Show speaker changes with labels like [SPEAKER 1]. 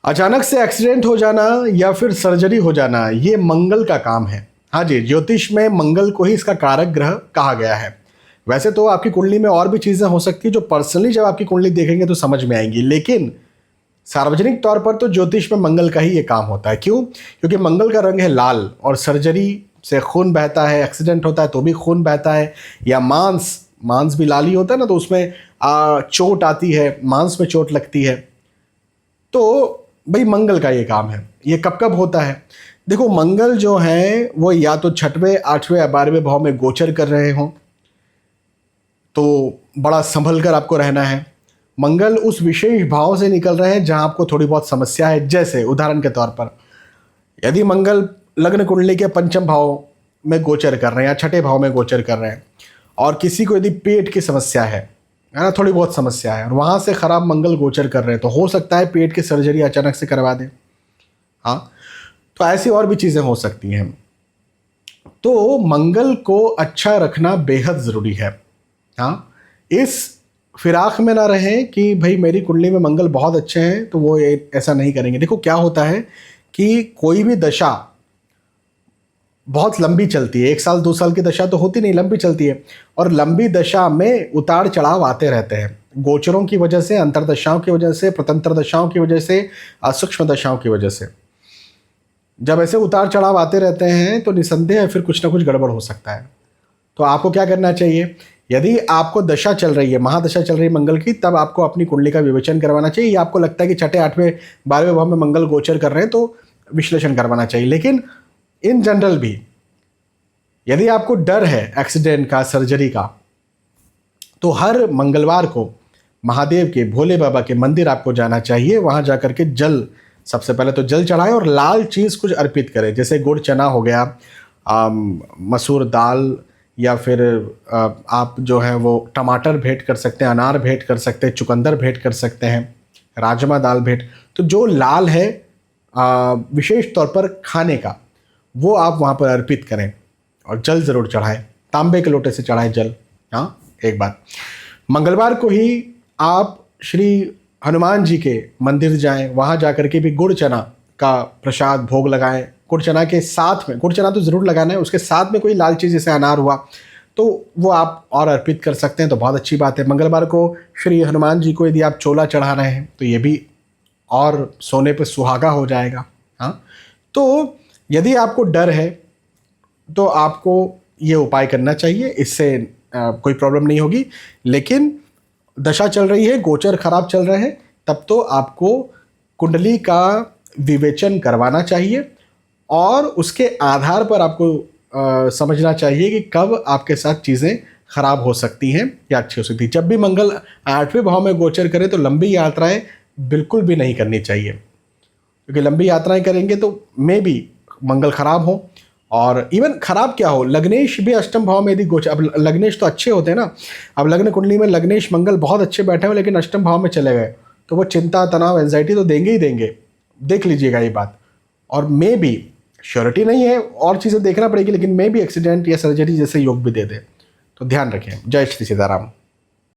[SPEAKER 1] अचानक से एक्सीडेंट हो जाना या फिर सर्जरी हो जाना, ये मंगल का काम है। हाँ जी, ज्योतिष में मंगल को ही इसका कारक ग्रह कहा गया है। वैसे तो आपकी कुंडली में और भी चीज़ें हो सकती है जो पर्सनली जब आपकी कुंडली देखेंगे तो समझ में आएंगी, लेकिन सार्वजनिक तौर पर तो ज्योतिष में मंगल का ही ये काम होता है। क्यों? क्योंकि मंगल का रंग है लाल और सर्जरी से खून बहता है, एक्सीडेंट होता है तो भी खून बहता है, या मांस भी लाल ही होता है ना, तो उसमें चोट आती है, मांस में चोट लगती है। तो भाई मंगल का ये काम है। ये कब कब होता है? देखो, मंगल जो है वो या तो 6वें, 8वें या 12वें भाव में गोचर कर रहे हों तो बड़ा संभल कर आपको रहना है। मंगल उस विशेष भाव से निकल रहे हैं जहां आपको थोड़ी बहुत समस्या है। जैसे उदाहरण के तौर पर यदि मंगल लग्न कुंडली के 5वें भाव में गोचर कर रहे हैं या 6ठे भाव में गोचर कर रहे हैं और किसी को यदि पेट की समस्या है ना, थोड़ी बहुत समस्या है और वहाँ से ख़राब मंगल गोचर कर रहे हैं, तो हो सकता है पेट की सर्जरी अचानक से करवा दें। हाँ, तो ऐसी और भी चीज़ें हो सकती हैं। तो मंगल को अच्छा रखना बेहद ज़रूरी है। हाँ, इस फिराक में ना रहें कि भाई मेरी कुंडली में मंगल बहुत अच्छे हैं तो वो ऐसा नहीं करेंगे। देखो क्या होता है कि कोई भी दशा बहुत लंबी चलती है, 1 साल 2 साल की दशा तो होती नहीं, लंबी चलती है, और लंबी दशा में उतार चढ़ाव आते रहते हैं, गोचरों की वजह से, अंतरदशाओं की वजह से, प्रतंत्र दशाओं की वजह से, सूक्ष्म दशाओं की वजह से। जब ऐसे उतार चढ़ाव आते रहते हैं तो निसंदेह फिर कुछ ना कुछ गड़बड़ हो सकता है। तो आपको क्या करना चाहिए? यदि आपको दशा चल रही है, महादशा चल रही है मंगल की, तब आपको अपनी कुंडली का विवेचन करवाना चाहिए। या आपको लगता है कि 6ठे, 8वें, 12वें भाव में मंगल गोचर कर रहे हैं तो विश्लेषण करवाना चाहिए। लेकिन इन जनरल भी यदि आपको डर है एक्सीडेंट का, सर्जरी का, तो हर मंगलवार को महादेव के, भोले बाबा के मंदिर आपको जाना चाहिए। वहाँ जाकर के जल, सबसे पहले तो जल चढ़ाएं और लाल चीज़ कुछ अर्पित करें, जैसे गुड़ चना हो गया, मसूर दाल, या फिर आप जो है वो टमाटर भेंट कर सकते हैं, अनार भेंट कर सकते हैं, चुकंदर भेंट कर सकते हैं, राजमा दाल भेंट। तो जो लाल है विशेष तौर पर खाने का, वो आप वहाँ पर अर्पित करें और जल ज़रूर चढ़ाएं, तांबे के लोटे से चढ़ाएं जल। हाँ, एक बात, मंगलवार को ही आप श्री हनुमान जी के मंदिर जाएं, वहाँ जाकर के भी गुड़ चना का प्रसाद भोग लगाएं। गुड़ चना के साथ में, गुड़ चना तो ज़रूर लगाना है, उसके साथ में कोई लाल चीज़ जैसे अनार हुआ तो वो आप और अर्पित कर सकते हैं, तो बहुत अच्छी बात है। मंगलवार को श्री हनुमान जी को यदि आप चोला चढ़ा रहे हैं तो ये भी और सोने पे सुहागा हो जाएगा। हाँ, तो यदि आपको डर है तो आपको ये उपाय करना चाहिए, इससे कोई प्रॉब्लम नहीं होगी। लेकिन दशा चल रही है, गोचर खराब चल रहे हैं, तब तो आपको कुंडली का विवेचन करवाना चाहिए और उसके आधार पर आपको समझना चाहिए कि कब आपके साथ चीज़ें खराब हो सकती हैं या अच्छी हो सकती हैं। जब भी मंगल 8वें भाव में गोचर करे तो लंबी यात्राएं बिल्कुल भी नहीं करनी चाहिए, क्योंकि लंबी यात्राएं करेंगे तो मे भी मंगल खराब हो। और इवन खराब क्या हो, लग्नेश भी अष्टम भाव में यदि गोचर, अब लग्नेश तो अच्छे होते हैं ना, अब लग्न कुंडली में लग्नेश मंगल बहुत अच्छे बैठे हुए लेकिन अष्टम भाव में चले गए तो वो चिंता, तनाव, एंजाइटी तो देंगे ही देंगे, देख लीजिएगा ये बात। और मे भी, श्योरिटी नहीं है, और चीज़ें देखना पड़ेगी, लेकिन मे भी एक्सीडेंट या सर्जरी जैसे योग भी दे दे, तो ध्यान रखें। जय श्री सीताराम।